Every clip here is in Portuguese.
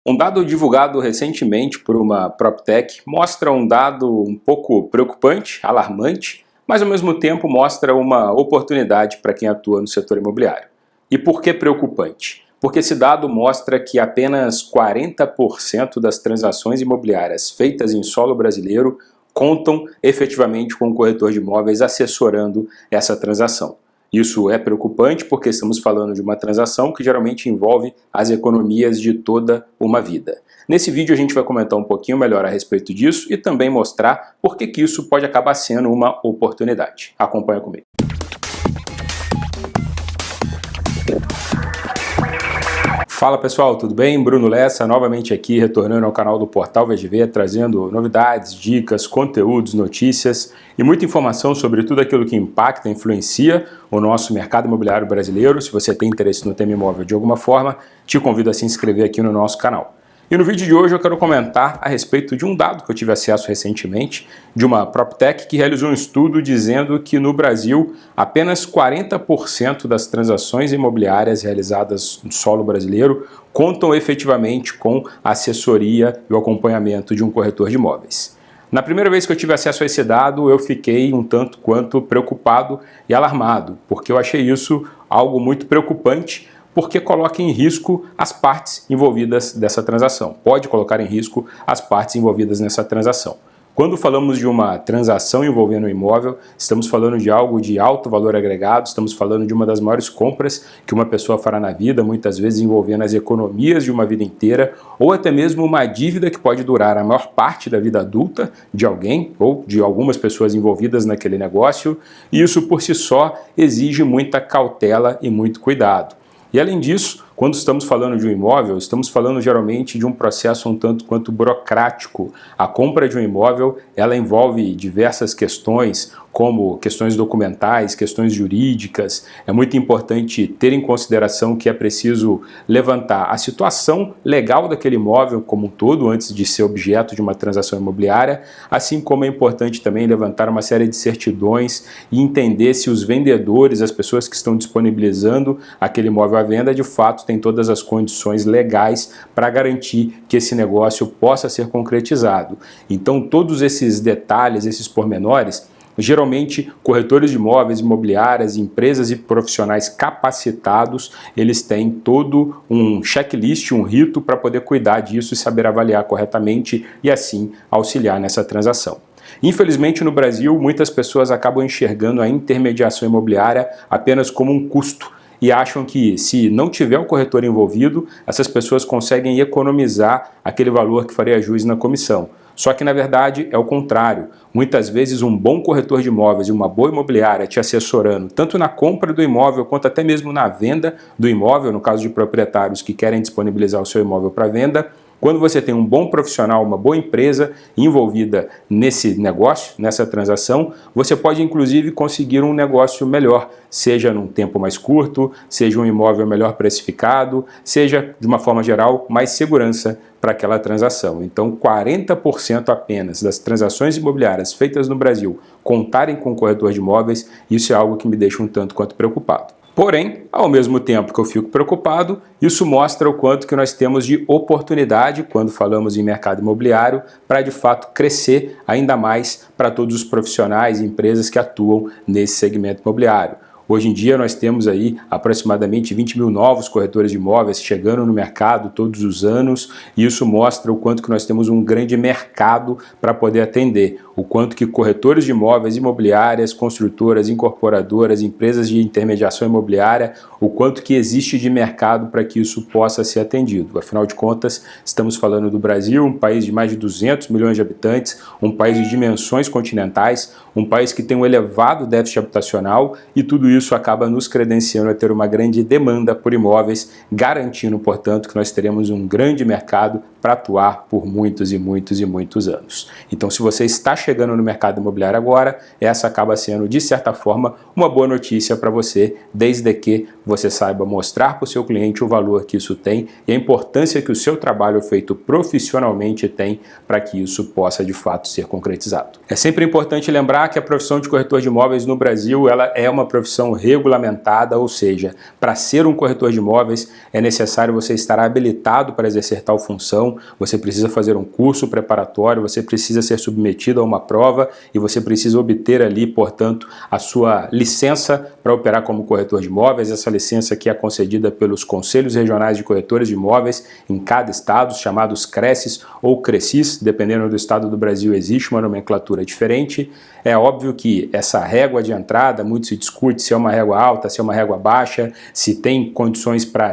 Um dado divulgado recentemente por uma PropTech mostra um dado um pouco preocupante, alarmante, mas ao mesmo tempo mostra uma oportunidade para quem atua no setor imobiliário. E por que preocupante? Porque esse dado mostra que apenas 40% das transações imobiliárias feitas em solo brasileiro contam efetivamente com um corretor de imóveis assessorando essa transação. Isso é preocupante porque estamos falando de uma transação que geralmente envolve as economias de toda uma vida. Nesse vídeo a gente vai comentar um pouquinho melhor a respeito disso e também mostrar por que isso pode acabar sendo uma oportunidade. Acompanha comigo. Fala pessoal, tudo bem? Bruno Lessa novamente aqui, retornando ao canal do Portal VGV, trazendo novidades, dicas, conteúdos, notícias e muita informação sobre tudo aquilo que impacta e influencia o nosso mercado imobiliário brasileiro. Se você tem interesse no tema imóvel de alguma forma, te convido a se inscrever aqui no nosso canal. E no vídeo de hoje eu quero comentar a respeito de um dado que eu tive acesso recentemente de uma PropTech que realizou um estudo dizendo que no Brasil apenas 40% das transações imobiliárias realizadas no solo brasileiro contam efetivamente com a assessoria e o acompanhamento de um corretor de imóveis. Na primeira vez que eu tive acesso a esse dado, eu fiquei um tanto quanto preocupado e alarmado, porque eu achei isso algo muito preocupante, porque coloca em risco as partes envolvidas dessa transação. Pode colocar em risco as partes envolvidas nessa transação. Quando falamos de uma transação envolvendo um imóvel, estamos falando de algo de alto valor agregado, estamos falando de uma das maiores compras que uma pessoa fará na vida, muitas vezes envolvendo as economias de uma vida inteira, ou até mesmo uma dívida que pode durar a maior parte da vida adulta de alguém ou de algumas pessoas envolvidas naquele negócio, e isso por si só exige muita cautela e muito cuidado. E além disso, quando estamos falando de um imóvel, estamos falando geralmente de um processo um tanto quanto burocrático. A compra de um imóvel, ela envolve diversas questões, como questões documentais, questões jurídicas. É muito importante ter em consideração que é preciso levantar a situação legal daquele imóvel como um todo, antes de ser objeto de uma transação imobiliária, assim como é importante também levantar uma série de certidões e entender se os vendedores, as pessoas que estão disponibilizando aquele imóvel à venda, de fato tem todas as condições legais para garantir que esse negócio possa ser concretizado. Então todos esses detalhes, esses pormenores, geralmente corretores de imóveis, imobiliárias, empresas e profissionais capacitados, eles têm todo um checklist, um rito para poder cuidar disso e saber avaliar corretamente e assim auxiliar nessa transação. Infelizmente no Brasil muitas pessoas acabam enxergando a intermediação imobiliária apenas como um custo, e acham que se não tiver o corretor envolvido, essas pessoas conseguem economizar aquele valor que faria jus na comissão. Só que na verdade é o contrário. Muitas vezes um bom corretor de imóveis e uma boa imobiliária te assessorando tanto na compra do imóvel quanto até mesmo na venda do imóvel, no caso de proprietários que querem disponibilizar o seu imóvel para venda. Quando você tem um bom profissional, uma boa empresa envolvida nesse negócio, nessa transação, você pode inclusive conseguir um negócio melhor, seja num tempo mais curto, seja um imóvel melhor precificado, seja, de uma forma geral, mais segurança para aquela transação. Então, 40% apenas das transações imobiliárias feitas no Brasil contarem com corretor de imóveis, isso é algo que me deixa um tanto quanto preocupado. Porém, ao mesmo tempo que eu fico preocupado, isso mostra o quanto que nós temos de oportunidade quando falamos em mercado imobiliário para de fato crescer ainda mais para todos os profissionais e empresas que atuam nesse segmento imobiliário. Hoje em dia nós temos aí aproximadamente 20 mil novos corretores de imóveis chegando no mercado todos os anos, e isso mostra o quanto que nós temos um grande mercado para poder atender, o quanto que corretores de imóveis, imobiliárias, construtoras, incorporadoras, empresas de intermediação imobiliária, o quanto que existe de mercado para que isso possa ser atendido. Afinal de contas, estamos falando do Brasil, um país de mais de 200 milhões de habitantes, um país de dimensões continentais, um país que tem um elevado déficit habitacional, e tudo isso acaba nos credenciando a ter uma grande demanda por imóveis, garantindo, portanto, que nós teremos um grande mercado para atuar por muitos e muitos e muitos anos. Então, se você está chegando chegando no mercado imobiliário agora, essa acaba sendo, de certa forma, uma boa notícia para você, desde que você saiba mostrar para o seu cliente o valor que isso tem e a importância que o seu trabalho feito profissionalmente tem para que isso possa, de fato, ser concretizado. É sempre importante lembrar que a profissão de corretor de imóveis no Brasil ela é uma profissão regulamentada, ou seja, para ser um corretor de imóveis é necessário você estar habilitado para exercer tal função, você precisa fazer um curso preparatório, você precisa ser submetido a uma prova e você precisa obter ali, portanto, a sua licença para operar como corretor de imóveis, essa licença que é concedida pelos Conselhos Regionais de Corretores de Imóveis em cada estado, chamados CRECES ou CRECIS, dependendo do estado do Brasil existe uma nomenclatura diferente. É óbvio que essa régua de entrada, muito se discute se é uma régua alta, se é uma régua baixa, se tem condições para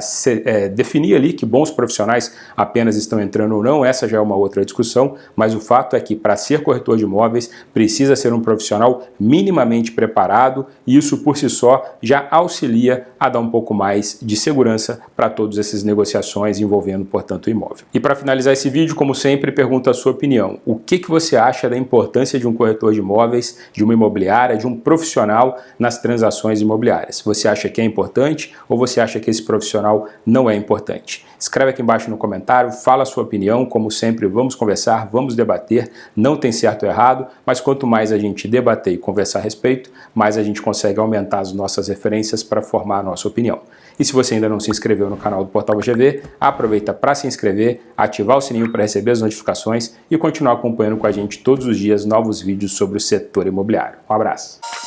definir ali que bons profissionais apenas estão entrando ou não, essa já é uma outra discussão, mas o fato é que para ser corretor de imóveis precisa ser um profissional minimamente preparado e isso por si só já auxilia a dar um pouco mais de segurança para todas essas negociações envolvendo, portanto, o imóvel. E para finalizar esse vídeo, como sempre, pergunto a sua opinião. O que você acha da importância de um corretor de imóveis, de uma imobiliária, de um profissional nas transações imobiliárias? Você acha que é importante ou você acha que esse profissional não é importante? Escreve aqui embaixo no comentário, fala a sua opinião, como sempre vamos conversar, vamos debater, não tem certo ou errado, mas quanto mais a gente debater e conversar a respeito, mais a gente consegue aumentar as nossas referências para formar a nossa opinião. E se você ainda não se inscreveu no canal do Portal VGV, aproveita para se inscrever, ativar o sininho para receber as notificações e continuar acompanhando com a gente todos os dias novos vídeos sobre o setor imobiliário. Um abraço!